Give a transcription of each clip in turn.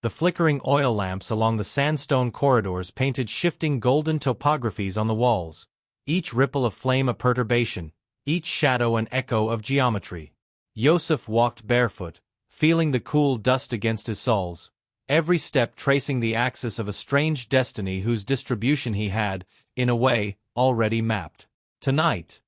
The flickering oil lamps along the sandstone corridors painted shifting golden topographies on the walls, each ripple of flame a perturbation, each shadow an echo of geometry. Yoseph walked barefoot, feeling the cool dust against his soles, every step tracing the axis of a strange destiny whose distribution he had, in a way, already mapped. Tonight,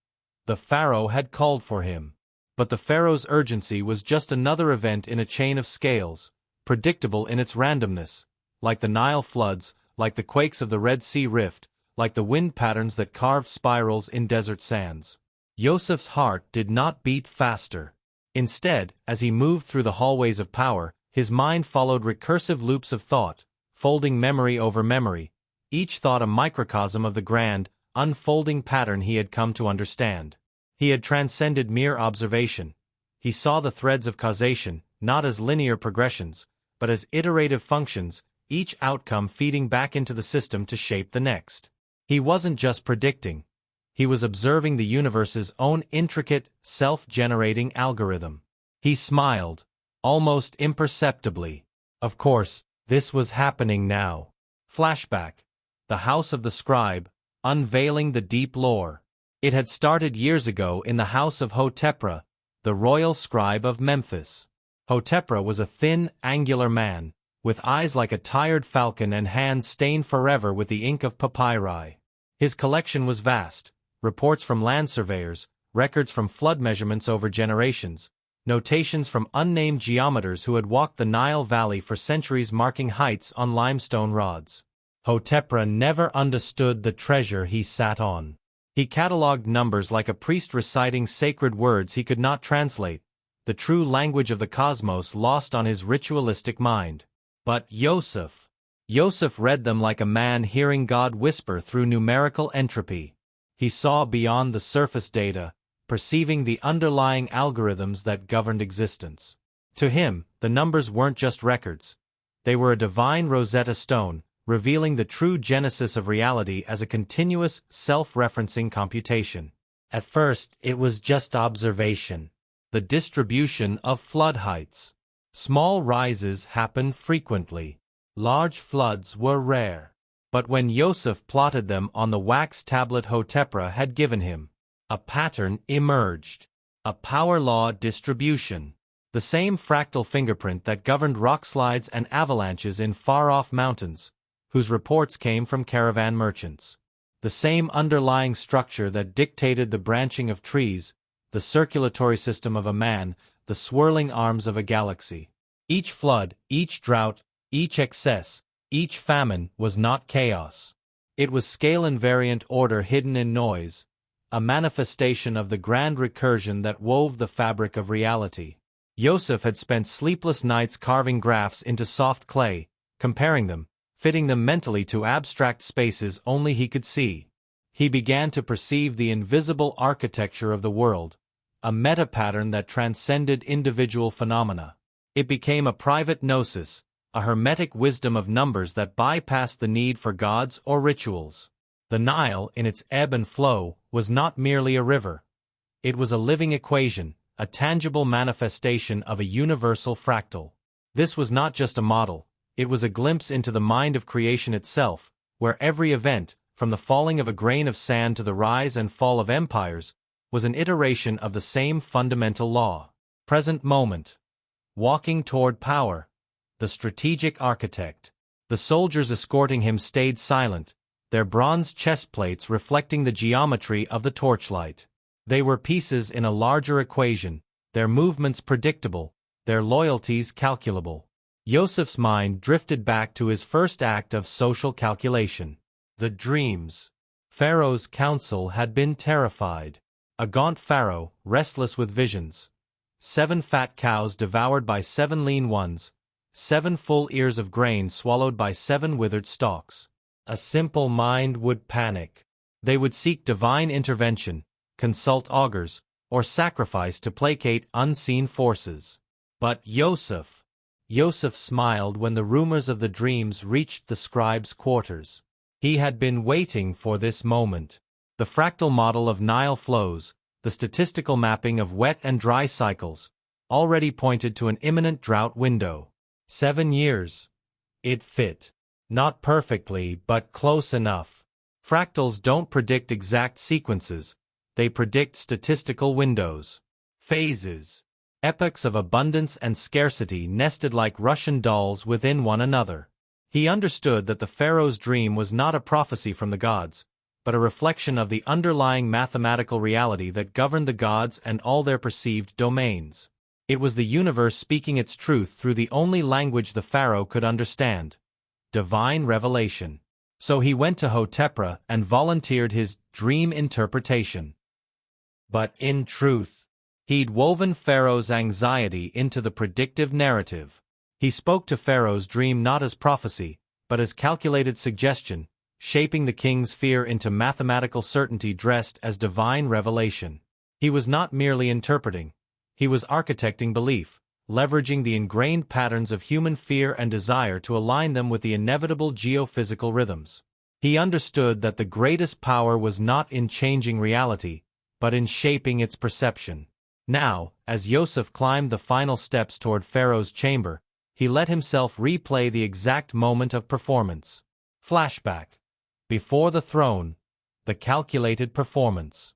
the Pharaoh had called for him. But the Pharaoh's urgency was just another event in a chain of scales, predictable in its randomness, like the Nile floods, like the quakes of the Red Sea rift, like the wind patterns that carved spirals in desert sands. Yoseph's heart did not beat faster. Instead, as he moved through the hallways of power, his mind followed recursive loops of thought, folding memory over memory, each thought a microcosm of the grand, unfolding pattern he had come to understand. He had transcended mere observation. He saw the threads of causation, not as linear progressions, but as iterative functions, each outcome feeding back into the system to shape the next. He wasn't just predicting. He was observing the universe's own intricate, self-generating algorithm. He smiled, almost imperceptibly. Of course, this was happening now. Flashback. The House of the Scribe, unveiling the deep lore. It had started years ago in the house of Hotepra, the royal scribe of Memphis. Hotepra was a thin, angular man, with eyes like a tired falcon and hands stained forever with the ink of papyri. His collection was vast. Reports from land surveyors, records from flood measurements over generations, notations from unnamed geometers who had walked the Nile Valley for centuries marking heights on limestone rods. Hotepra never understood the treasure he sat on. He catalogued numbers like a priest reciting sacred words he could not translate, the true language of the cosmos lost on his ritualistic mind. But Yoseph read them like a man hearing God whisper through numerical entropy. He saw beyond the surface data, perceiving the underlying algorithms that governed existence. To him, the numbers weren't just records. They were a divine Rosetta Stone, revealing the true genesis of reality as a continuous, self-referencing computation. At first, it was just observation. The distribution of flood heights. Small rises happened frequently. Large floods were rare. But when Yoseph plotted them on the wax tablet Hotepra had given him, a pattern emerged. A power law distribution. The same fractal fingerprint that governed rockslides and avalanches in far-off mountains, whose reports came from caravan merchants. The same underlying structure that dictated the branching of trees, the circulatory system of a man, the swirling arms of a galaxy. Each flood, each drought, each excess, each famine was not chaos. It was scale-invariant order hidden in noise, a manifestation of the grand recursion that wove the fabric of reality. Yoseph had spent sleepless nights carving graphs into soft clay, comparing them, fitting them mentally to abstract spaces only he could see. He began to perceive the invisible architecture of the world, a meta-pattern that transcended individual phenomena. It became a private gnosis, a hermetic wisdom of numbers that bypassed the need for gods or rituals. The Nile, in its ebb and flow, was not merely a river. It was a living equation, a tangible manifestation of a universal fractal. This was not just a model, it was a glimpse into the mind of creation itself, where every event, from the falling of a grain of sand to the rise and fall of empires, was an iteration of the same fundamental law. Present moment. Walking toward power. The strategic architect. The soldiers escorting him stayed silent, their bronze chest plates reflecting the geometry of the torchlight. They were pieces in a larger equation, their movements predictable, their loyalties calculable. Yoseph's mind drifted back to his first act of social calculation. The dreams. Pharaoh's council had been terrified. A gaunt pharaoh, restless with visions. 7 fat cows devoured by 7 lean ones. 7 full ears of grain swallowed by 7 withered stalks. A simple mind would panic. They would seek divine intervention, consult augurs, or sacrifice to placate unseen forces. But Yoseph smiled when the rumors of the dreams reached the scribe's quarters. He had been waiting for this moment. The fractal model of Nile flows, the statistical mapping of wet and dry cycles, already pointed to an imminent drought window. 7 years. It fit. Not perfectly, but close enough. Fractals don't predict exact sequences, they predict statistical windows. Phases. Epochs of abundance and scarcity nested like Russian dolls within one another. He understood that the Pharaoh's dream was not a prophecy from the gods, but a reflection of the underlying mathematical reality that governed the gods and all their perceived domains. It was the universe speaking its truth through the only language the Pharaoh could understand: divine revelation. So he went to Hotepra and volunteered his dream interpretation. But in truth, he'd woven Pharaoh's anxiety into the predictive narrative. He spoke to Pharaoh's dream not as prophecy, but as calculated suggestion, shaping the king's fear into mathematical certainty dressed as divine revelation. He was not merely interpreting, he was architecting belief, leveraging the ingrained patterns of human fear and desire to align them with the inevitable geophysical rhythms. He understood that the greatest power was not in changing reality, but in shaping its perception. Now, as Yoseph climbed the final steps toward Pharaoh's chamber, he let himself replay the exact moment of performance. Flashback. Before the throne, the calculated performance.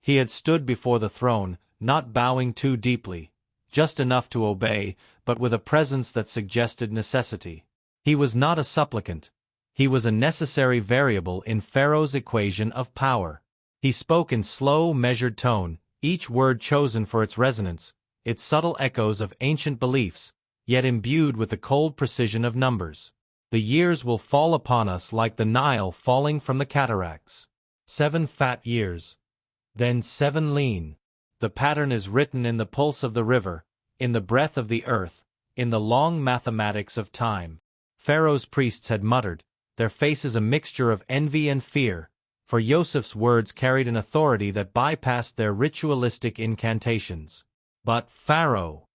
He had stood before the throne, not bowing too deeply, just enough to obey, but with a presence that suggested necessity. He was not a supplicant. He was a necessary variable in Pharaoh's equation of power. He spoke in slow, measured tone, each word chosen for its resonance, its subtle echoes of ancient beliefs, yet imbued with the cold precision of numbers. The years will fall upon us like the Nile falling from the cataracts. 7 fat years. Then 7 lean. The pattern is written in the pulse of the river, in the breath of the earth, in the long mathematics of time. Pharaoh's priests had muttered, their faces a mixture of envy and fear, for Yoseph's words carried an authority that bypassed their ritualistic incantations. But Pharaoh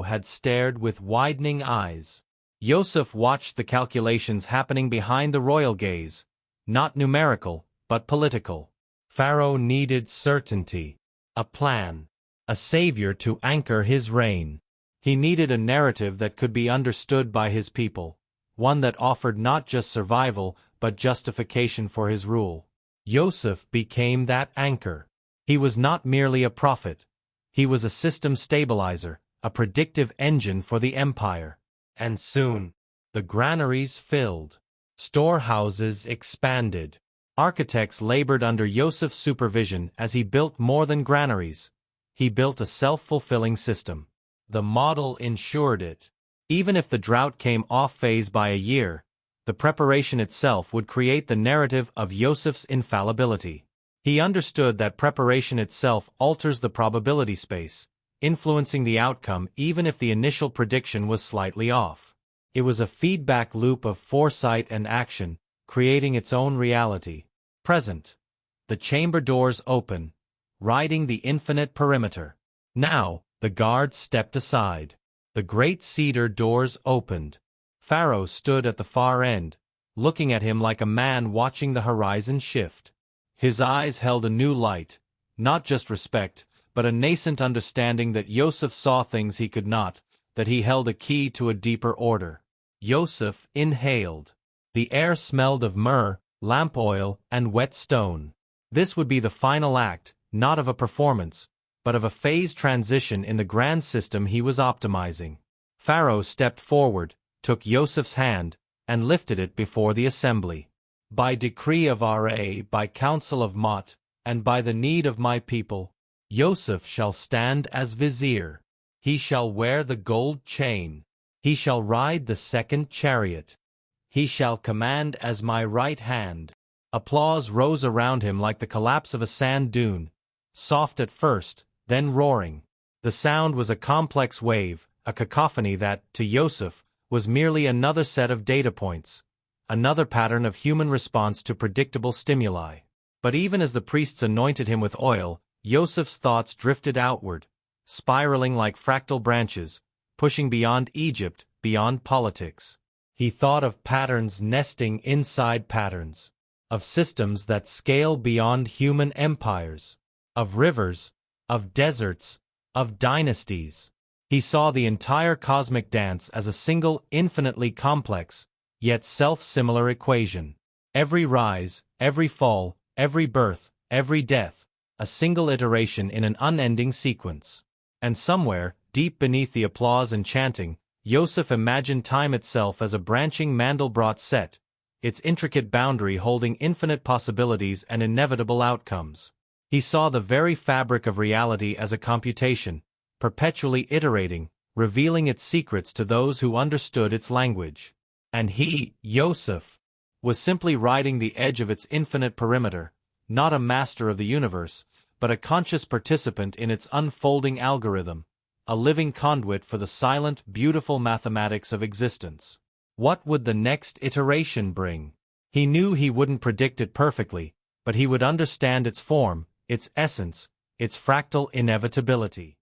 had stared with widening eyes. Yoseph watched the calculations happening behind the royal gaze, not numerical, but political. Pharaoh needed certainty. A plan. A savior to anchor his reign. He needed a narrative that could be understood by his people, one that offered not just survival, but justification for his rule. Yoseph became that anchor. He was not merely a prophet. He was a system stabilizer, a predictive engine for the empire. And soon, the granaries filled. Storehouses expanded. Architects labored under Yoseph's supervision as he built more than granaries. He built a self-fulfilling system. The model ensured it. Even if the drought came off phase by a year, the preparation itself would create the narrative of Yoseph's infallibility. He understood that preparation itself alters the probability space, influencing the outcome even if the initial prediction was slightly off. It was a feedback loop of foresight and action, creating its own reality. Present. The chamber doors open, riding the infinite perimeter. Now, the guards stepped aside. The great cedar doors opened. Pharaoh stood at the far end, looking at him like a man watching the horizon shift. His eyes held a new light, not just respect, but a nascent understanding that Yoseph saw things he could not, that he held a key to a deeper order. Yoseph inhaled. The air smelled of myrrh, lamp oil, and wet stone. This would be the final act, not of a performance, but of a phase transition in the grand system he was optimizing. Pharaoh stepped forward, took Yoseph's hand, and lifted it before the assembly. By decree of Ra, by counsel of Mot, and by the need of my people, Yoseph shall stand as vizier. He shall wear the gold chain. He shall ride the second chariot. He shall command as my right hand. Applause rose around him like the collapse of a sand dune, soft at first, then roaring. The sound was a complex wave, a cacophony that, to Yoseph, was merely another set of data points, another pattern of human response to predictable stimuli. But even as the priests anointed him with oil, Yoseph's thoughts drifted outward, spiraling like fractal branches, pushing beyond Egypt, beyond politics. He thought of patterns nesting inside patterns, of systems that scale beyond human empires, of rivers, of deserts, of dynasties. He saw the entire cosmic dance as a single, infinitely complex, yet self-similar equation. Every rise, every fall, every birth, every death, a single iteration in an unending sequence. And somewhere, deep beneath the applause and chanting, Yoseph imagined time itself as a branching Mandelbrot set, its intricate boundary holding infinite possibilities and inevitable outcomes. He saw the very fabric of reality as a computation, perpetually iterating, revealing its secrets to those who understood its language. And he, Yoseph, was simply riding the edge of its infinite perimeter, not a master of the universe, but a conscious participant in its unfolding algorithm, a living conduit for the silent, beautiful mathematics of existence. What would the next iteration bring? He knew he wouldn't predict it perfectly, but he would understand its form, its essence, its fractal inevitability.